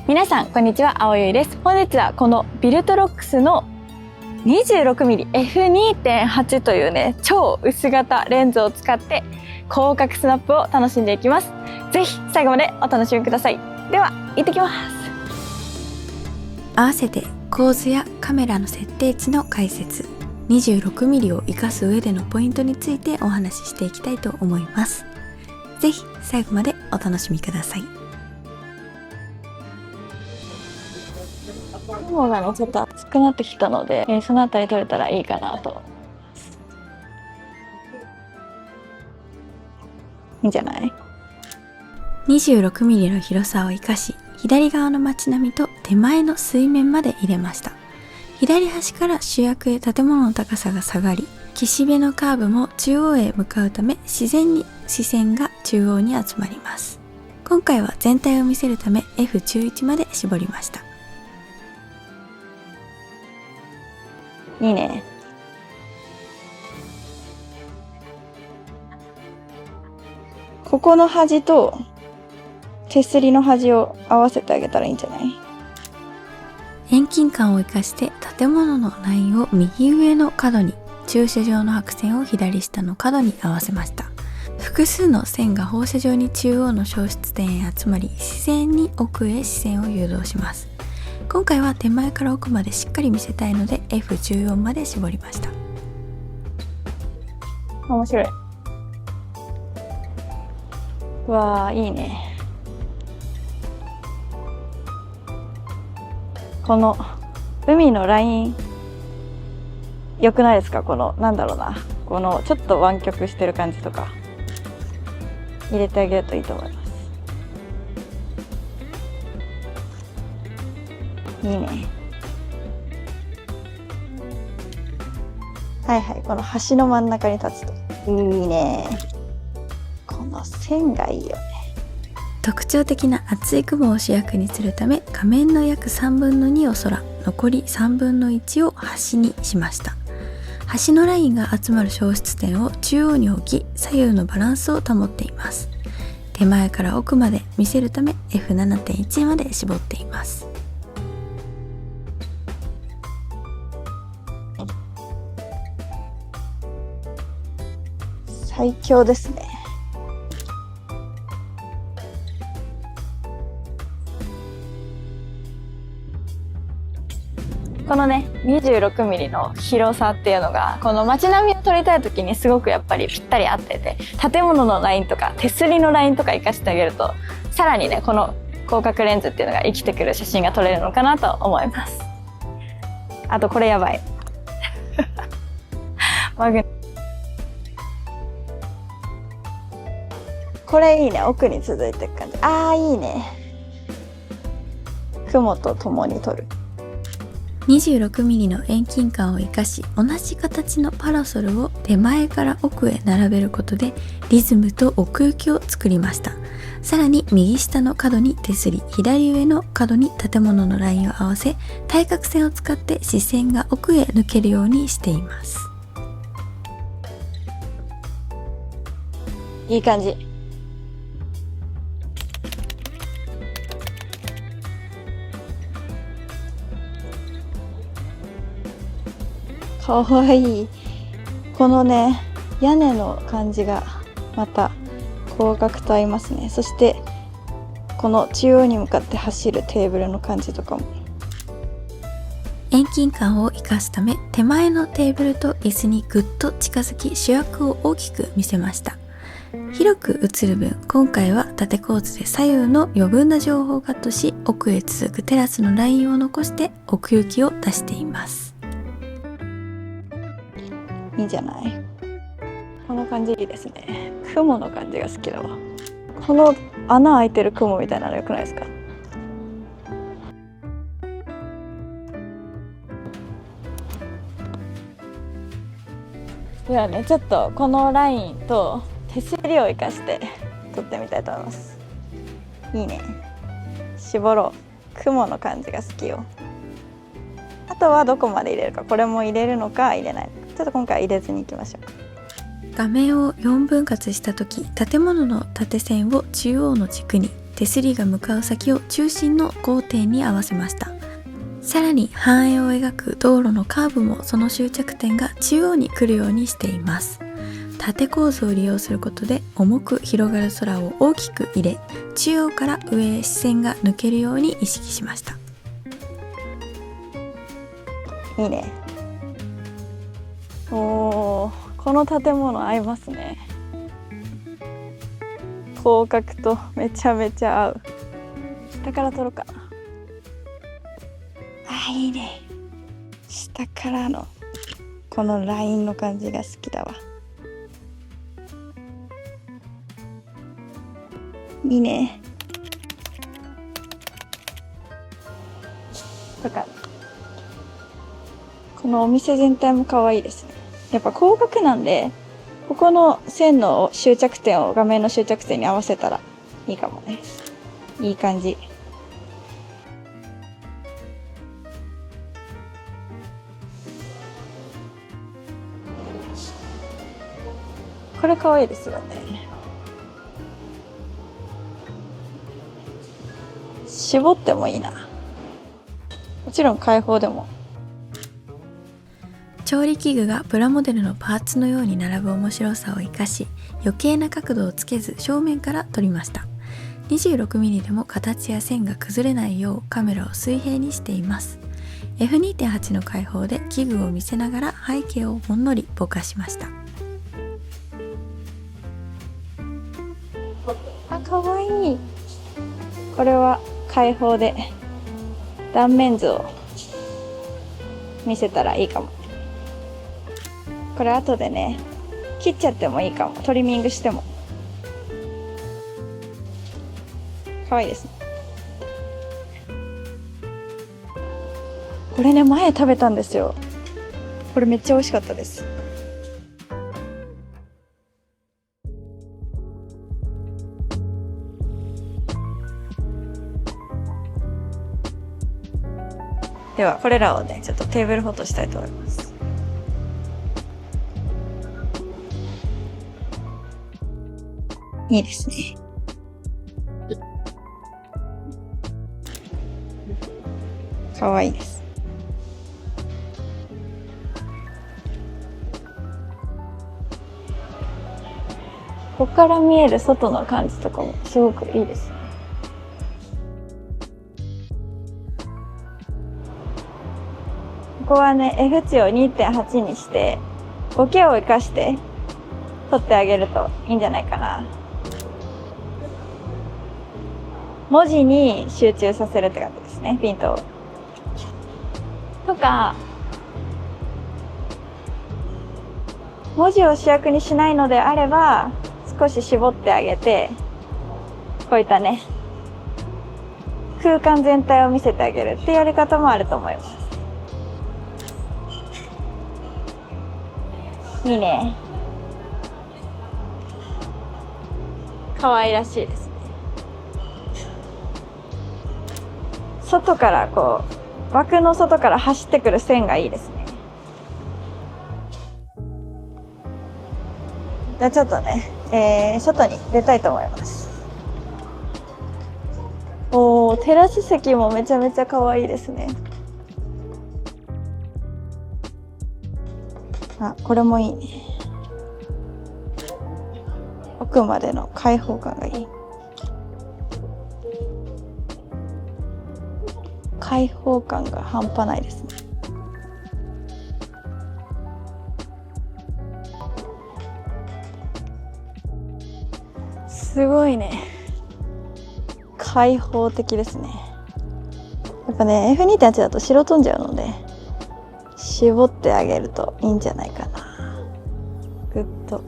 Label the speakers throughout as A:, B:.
A: 皆さんこんにちは、青ゆいです。本日はこのビルトロックスの 26mm F2.8 というね、超薄型レンズを使って広角スナップを楽しんでいきます。ぜひ最後までお楽しみください。では行ってきます。
B: 合わせて構図やカメラの設定値の解説、 26mm を活かす上でのポイントについてお話ししていきたいと思います。ぜひ最後までお楽しみください。
A: 雲がねちょっと暑くなってきたので、そのあたり撮れたらいいかなと思います。いいんじゃない？
B: 26mm の広さを生かし、左側の街並みと手前の水面まで入れました。左端から主役へ建物の高さが下がり、岸辺のカーブも中央へ向かうため、自然に視線が中央に集まります。今回は全体を見せるため F11 まで絞りました。
A: いいね。ここの端と手すりの端を合わせてあげたらいいんじゃない？
B: 遠近感を生かして建物のラインを右上の角に、駐車場の白線を左下の角に合わせました。複数の線が放射状に中央の消失点へ集まり、自然に奥へ視線を誘導します。今回は手前から奥までしっかり見せたいので F14 まで絞りました。
A: 面白い。うわー、いいね。この海のライン良くないですか？このなんだろうな、このちょっと湾曲してる感じとか入れてあげるといいと思います。いいね。はいはい、この橋の真ん中に立つといいね。この線がいいよね。
B: 特徴的な厚い雲を主役にするため、画面の約3分の2を空、残り3分の1を端にしました。端のラインが集まる消失点を中央に置き、左右のバランスを保っています。手前から奥まで見せるため F7.1 まで絞っています。
A: 最強ですね。このね 26mm の広さっていうのが、この街並みを撮りたい時にすごくやっぱりぴったり合ってて、建物のラインとか手すりのラインとか活かしてあげると、さらにねこの広角レンズっていうのが生きてくる写真が撮れるのかなと思います。あとこれやばいこれいいね。奥に続いていく感じ。あーいいね。雲と共に撮る。
B: 26mm の遠近感を生かし、同じ形のパラソルを手前から奥へ並べることでリズムと奥行きを作りました。さらに右下の角に手すり、左上の角に建物のラインを合わせ、対角線を使って視線が奥へ抜けるようにしています。
A: いい感じ。かわいい。このね屋根の感じがまた広角と合いますね。そしてこの中央に向かって走るテーブルの感じとかも。
B: 遠近感を生かすため、手前のテーブルと椅子にぐっと近づき、主役を大きく見せました。広く映る分、今回は縦構図で左右の余分な情報をカットし、奥へ続くテラスのラインを残して奥行きを出しています。
A: いいんじゃない？この感じいいですね。雲の感じが好きだわ。この穴開いてる雲みたいなの良くないですか？ではね、ちょっとこのラインと手すりを生かして撮ってみたいと思います。いいね。絞ろう。雲の感じが好きよ。あっとはどこまで入れるか、これも入れるのか入れないのか、ちょっと今回は入れずにいきましょう。
B: 画面を4分割した時、建物の縦線を中央の軸に、手すりが向かう先を中心の交点に合わせました。さらに半円を描く道路のカーブもその終着点が中央に来るようにしています。縦構造を利用することで重く広がる空を大きく入れ、中央から上へ視線が抜けるように意識しました。
A: いいね。おー、この建物合いますね。広角とめちゃめちゃ合う。下から撮ろうかな。あ、いいね。下からのこのラインの感じが好きだわ。いいね。とかこのお店全体も可愛いですね。やっぱ広角なんで、ここの線の終着点を画面の終着点に合わせたらいいかもね。いい感じ。これ可愛いですよね。絞ってもいいな。もちろん開放でも。
B: 調理器具がプラモデルのパーツのように並ぶ面白さを生かし、余計な角度をつけず正面から撮りました。26mm でも形や線が崩れないようカメラを水平にしています。F2.8 の開放で器具を見せながら背景をほんのりぼかしました。
A: あ、かわいい。これは開放で断面図を見せたらいいかも。これ後でね、切っちゃってもいいかも。トリミングしても。かわいいですね。これね、前食べたんですよ。これめっちゃ美味しかったです。ではこれらをね、ちょっとテーブルフォトしたいと思います。いいですね。かわいいです。ここから見える外の感じとかもすごくいいですね。ここはね、F 値を 2.8 にしてボケを生かして撮ってあげるといいんじゃないかな。文字に集中させるって感じですね、ピントを。とか、文字を主役にしないのであれば、少し絞ってあげて、こういったね、空間全体を見せてあげるっていうやり方もあると思います。いいね。可愛らしいですね。外からこう、枠の外から走ってくる線がいいですね。じゃあちょっとね、外に出たいと思います。おー、テラス席もめちゃめちゃ可愛いですね。あ、これもいいね。奥までの開放感がいい。開放感が半端ないですね。すごいね。開放的ですね。やっぱね、F2.8 だと白飛んじゃうので、絞ってあげるといいんじゃないかな。ぐっと。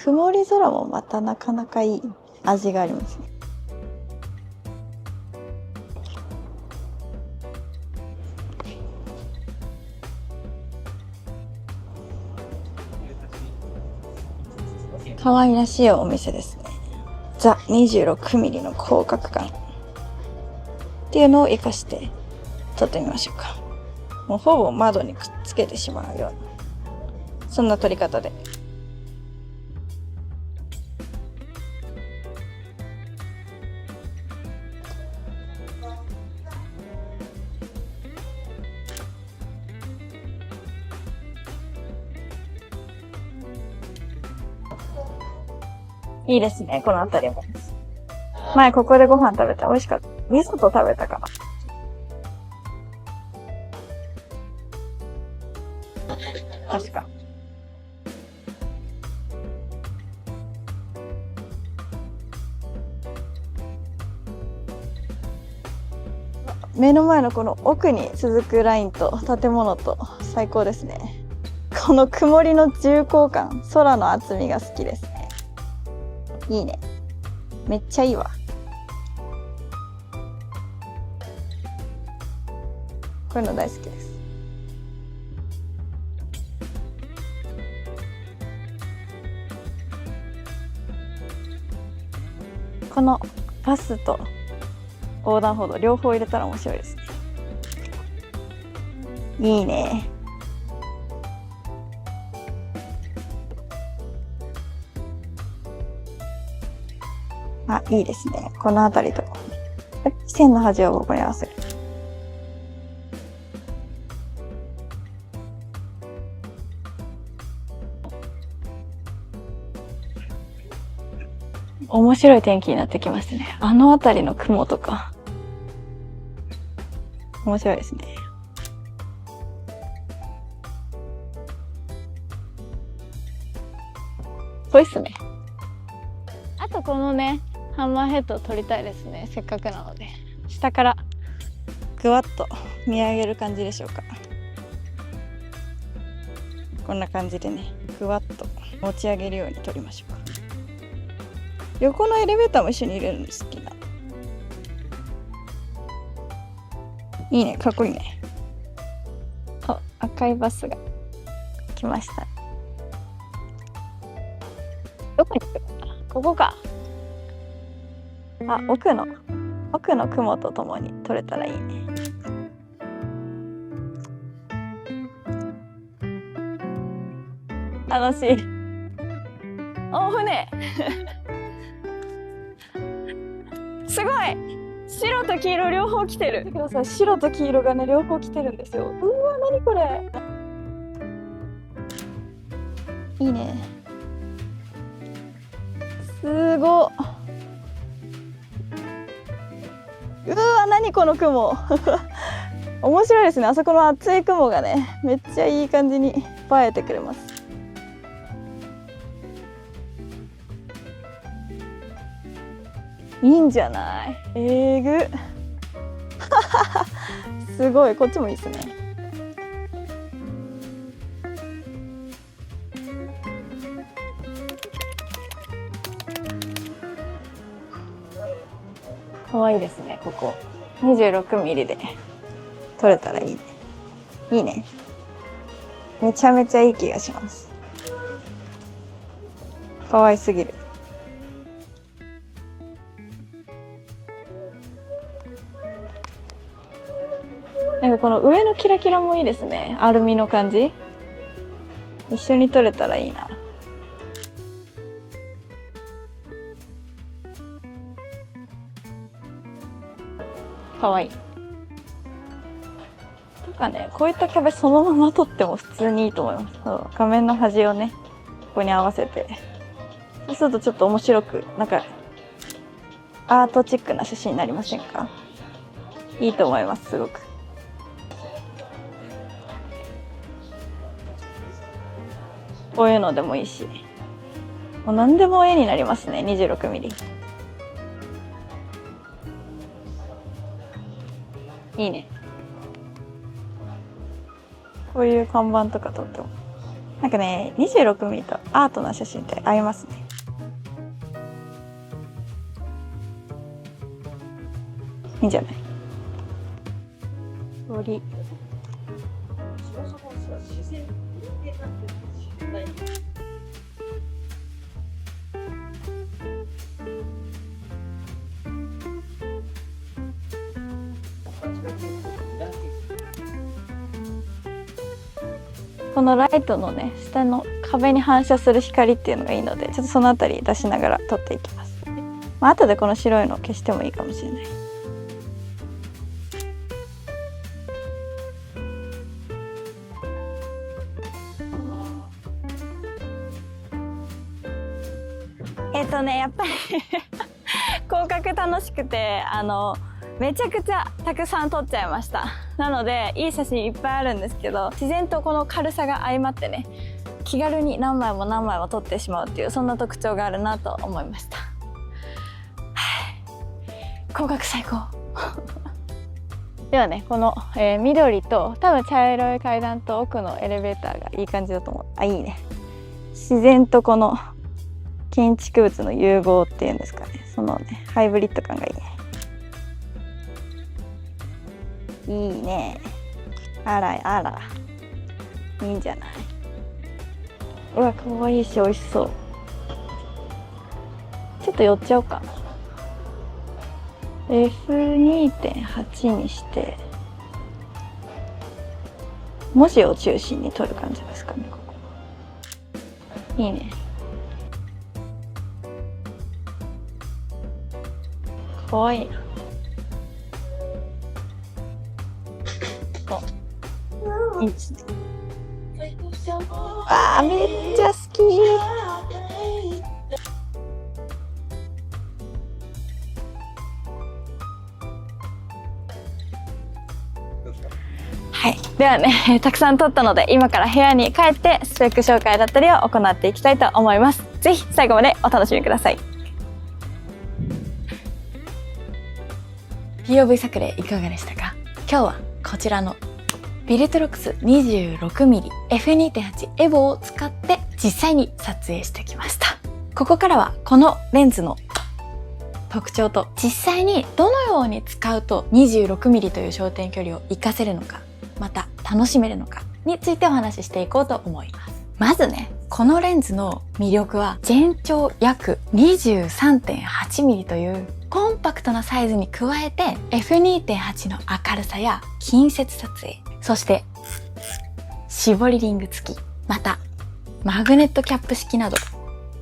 A: 曇り空もまたなかなかいい味がありますね。可愛らしいお店ですね。ザ 26mm の広角感っていうのを活かして撮ってみましょうか。もうほぼ窓にくっつけてしまうような、そんな撮り方で。いいですね、この辺りも。前ここでご飯食べた。美味しかった。味噌と食べたかな。確か。目の前のこの奥に続くラインと建物と最高ですね。この曇りの重厚感、空の厚みが好きですね。いいね。めっちゃいいわ。こういうの大好きです。このバスと横断歩道両方入れたら面白いですね。いいね。あ、いいですね。この辺りとか。線の端をここに合わせる。面白い天気になってきましたね。あの辺りの雲とか。面白いですね。ぽいっすね。あとこのね、ハンマーヘッドを撮りたいですね。せっかくなので。下からぐわっと見上げる感じでしょうか。こんな感じでね、ぐわっと持ち上げるように撮りましょうか。横のエレベーターも一緒に入れるの好きな。いいね、かっこいいね。あ、赤いバスが来ました。どこに来るかな？ここか。あ、奥の雲とともに撮れたらいいね。楽しい。お船すごい、白と黄色両方来てる。見てください、白と黄色がね両方来てるんですよ。うわ、何これ。いいね。すごっ。うわ、何この雲面白いですね。あそこの厚い雲がね、めっちゃいい感じに映えてくれます。いいんじゃない？ぐすごい、こっちもいいですね。可愛いですね、ここ。26ミリで撮れたらいいね。いいね。めちゃめちゃいい気がします。可愛すぎる。なんかこの上のキラキラもいいですね。アルミの感じ。一緒に撮れたらいいな。かわいい。とかね、こういった壁そのまま撮っても普通にいいと思います。そう、画面の端をね、ここに合わせて。そうするとちょっと面白く、なんか、アートチックな写真になりませんか？いいと思います、すごく。こういうのでもいいし。もう何でも絵になりますね、26ミリ。いいね。こういう看板とか撮っても。なんかね、26ミリとアートな写真って合いますね。いいんじゃない？鳥。このライトのね下の壁に反射する光っていうのがいいので、ちょっとそのあたり出しながら撮っていきます。後でこの白いの消してもいいかもしれない。やっぱり広角楽しくて、めちゃくちゃたくさん撮っちゃいました。なのでいい写真いっぱいあるんですけど、自然とこの軽さが相まってね、気軽に何枚も何枚も撮ってしまうっていう、そんな特徴があるなと思いました。広角最高ではね、この、緑と多分茶色い階段と奥のエレベーターがいい感じだと思う。あ、いいね。自然とこの建築物の融合っていうんですかね、そのねハイブリッド感がいいね。いいね。あらあら、いいんじゃない。うわ、かわいいし美味しそう。ちょっと寄っちゃおうか。F2.8 にして文字を中心に撮る感じですかね。ここいいね。かわいいな。いいですね。あー、めっちゃ好き。はい、ではね、たくさん撮ったので今から部屋に帰ってスペック紹介だったりを行っていきたいと思います。ぜひ最後までお楽しみください。POV 作例いかがでしたか？今日はこちらのビルトロックス 26mm F2.8 エボを使って実際に撮影してきました。ここからはこのレンズの特徴と実際にどのように使うと 26mm という焦点距離を活かせるのか、また楽しめるのかについてお話ししていこうと思います。まずね、このレンズの魅力は全長約 23.8mm というコンパクトなサイズに加えて F2.8 の明るさや近接撮影、そして絞りリング付き、またマグネットキャップ式など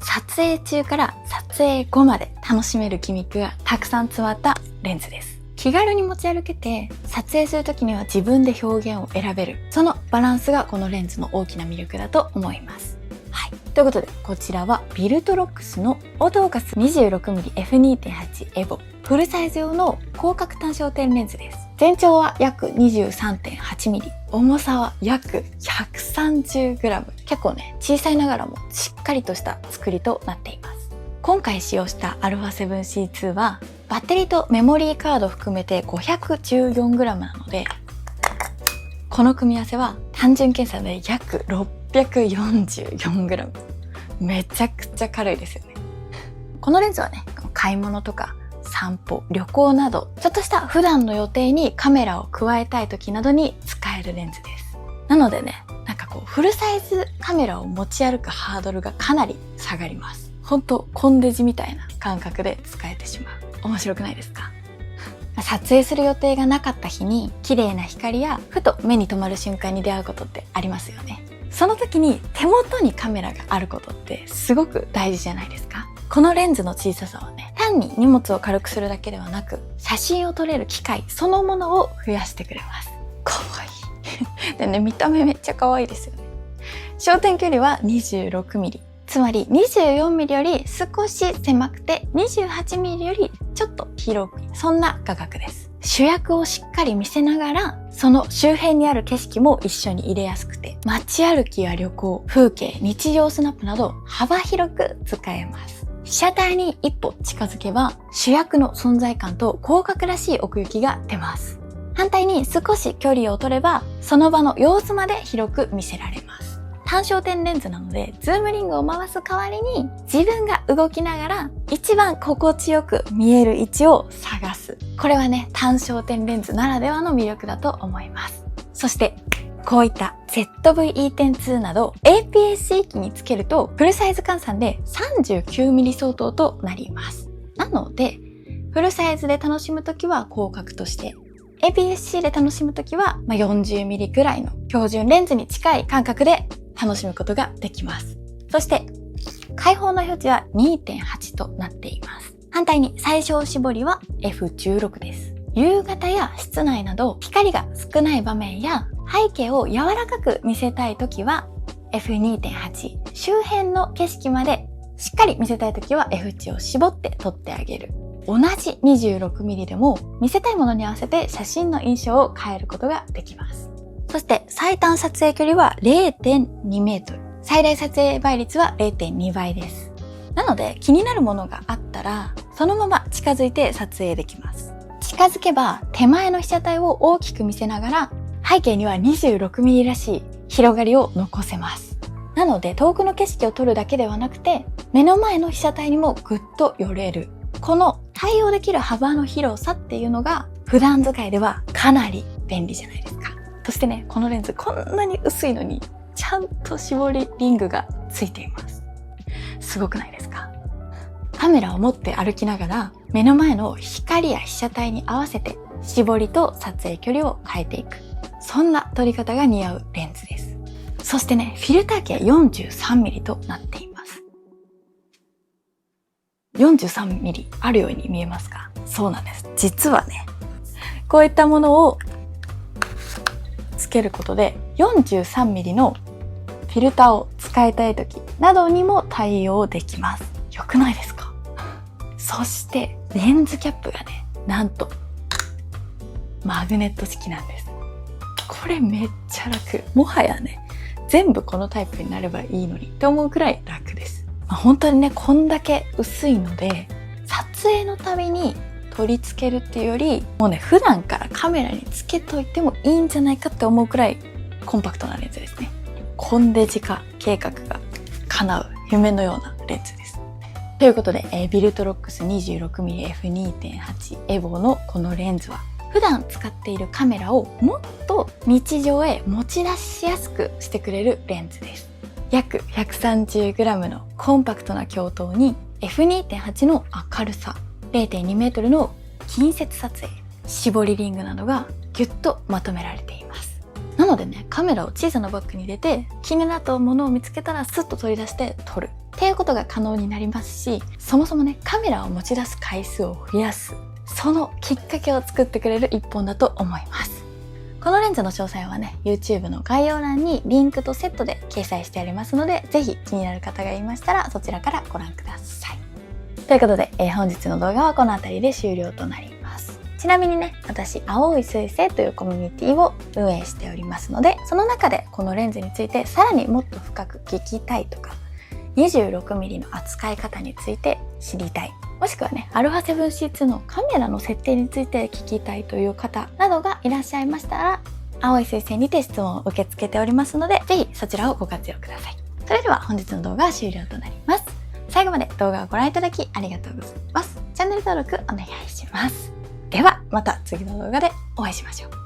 A: 撮影中から撮影後まで楽しめるギミックがたくさん詰まったレンズです。気軽に持ち歩けて撮影するときには自分で表現を選べる、そのバランスがこのレンズの大きな魅力だと思います。はい、ということでこちらはビルトロックスのオートフォーカス 26mm F2.8 エボフルサイズ用の広角単焦点レンズです。全長は約 23.8mm、 重さは約 130g、 結構ね小さいながらもしっかりとした作りとなっています。今回使用した α7C2 はバッテリーとメモリーカード含めて 514g なので、この組み合わせは単純計算で約 644g、 めちゃくちゃ軽いですよね。このレンズはね、買い物とか散歩、旅行などちょっとした普段の予定にカメラを加えたい時などに使えるレンズです。なのでね、なんかこうフルサイズカメラを持ち歩くハードルがかなり下がります。ほんとコンデジみたいな感覚で使えてしまう。面白くないですか？撮影する予定がなかった日に綺麗な光やふと目に留まる瞬間に出会うことってありますよね。その時に手元にカメラがあることってすごく大事じゃないですか。このレンズの小ささはね、単に荷物を軽くするだけではなく、写真を撮れる機会そのものを増やしてくれます。かわいいでね、見た目めっちゃ可愛いですよね。焦点距離は 26mm、つまり 24mm より少し狭くて 28mm よりちょっと広く、そんな画角です。主役をしっかり見せながら、その周辺にある景色も一緒に入れやすくて、街歩きや旅行、風景、日常スナップなど幅広く使えます。被写体に一歩近づけば主役の存在感と広角らしい奥行きが出ます。反対に少し距離を取ればその場の様子まで広く見せられます。単焦点レンズなのでズームリングを回す代わりに自分が動きながら一番心地よく見える位置を探す。これはね、単焦点レンズならではの魅力だと思います。そしてこういった ZV-E10-2 など APS-C 機につけるとフルサイズ換算で 39mm 相当となります。なのでフルサイズで楽しむときは広角として、APS-C で楽しむときは、40mm ぐらいの標準レンズに近い感覚で楽しむことができます。そして開放の表示は 2.8 となっています。反対に最小絞りは F16 です。夕方や室内など光が少ない場面や背景を柔らかく見せたいときは F2.8、周辺の景色までしっかり見せたいときは F 値を絞って撮ってあげる。同じ 26mm でも見せたいものに合わせて写真の印象を変えることができます。そして最短撮影距離は 0.2 メートル。最大撮影倍率は 0.2 倍です。なので気になるものがあったらそのまま近づいて撮影できます。近づけば手前の被写体を大きく見せながら背景には 26mm らしい広がりを残せます。なので遠くの景色を撮るだけではなくて目の前の被写体にもぐっと寄れる。この対応できる幅の広さっていうのが普段使いではかなり便利じゃないですか。そしてね、このレンズこんなに薄いのにちゃんと絞りリングがついています。すごくないですか？カメラを持って歩きながら目の前の光や被写体に合わせて絞りと撮影距離を変えていく。そんな撮り方が似合うレンズです。そしてね、フィルター機は 43mm となっています。43mm あるように見えますか？そうなんです。実はね、こういったものをつけることで 43mm のフィルターを使いたい時などにも対応できます。よくないですか？そしてレンズキャップがね、なんとマグネット式なんです。これめっちゃ楽。もはやね、全部このタイプになればいいのにって思うくらい楽です。本当にね、こんだけ薄いので撮影のたびに取り付けるっていうよりもうね、普段からカメラにつけといてもいいんじゃないかって思うくらいコンパクトなレンズですね。コンデジ化計画が叶う夢のようなレンズです。ということで、ビルトロックス 26mm f2.8 エボのこのレンズは普段使っているカメラをもっと日常へ持ち出しやすくしてくれるレンズです。約 130g のコンパクトな鏡頭に F2.8 の明るさ、0.2 メートルの近接撮影、絞りリングなどがギュッとまとめられています。なのでね、カメラを小さなバッグに入れて気になったものを見つけたらスッと取り出して撮るっていうことが可能になりますし、そもそもね、カメラを持ち出す回数を増やす、そのきっかけを作ってくれる一本だと思います。このレンズの詳細はね、YouTube の概要欄にリンクとセットで掲載してありますので、ぜひ気になる方がいましたらそちらからご覧ください。ということで、本日の動画はこの辺りで終了となります。ちなみにね、私、青い彗星というコミュニティを運営しておりますので、その中でこのレンズについてさらにもっと深く聞きたいとか、26mm の扱い方について知りたい、もしくはね、α7C2 のカメラの設定について聞きたいという方などがいらっしゃいましたら、青い彗星にて質問を受け付けておりますので、ぜひそちらをご活用ください。それでは本日の動画は終了となります。最後まで動画をご覧いただきありがとうございます。チャンネル登録お願いします。ではまた次の動画でお会いしましょう。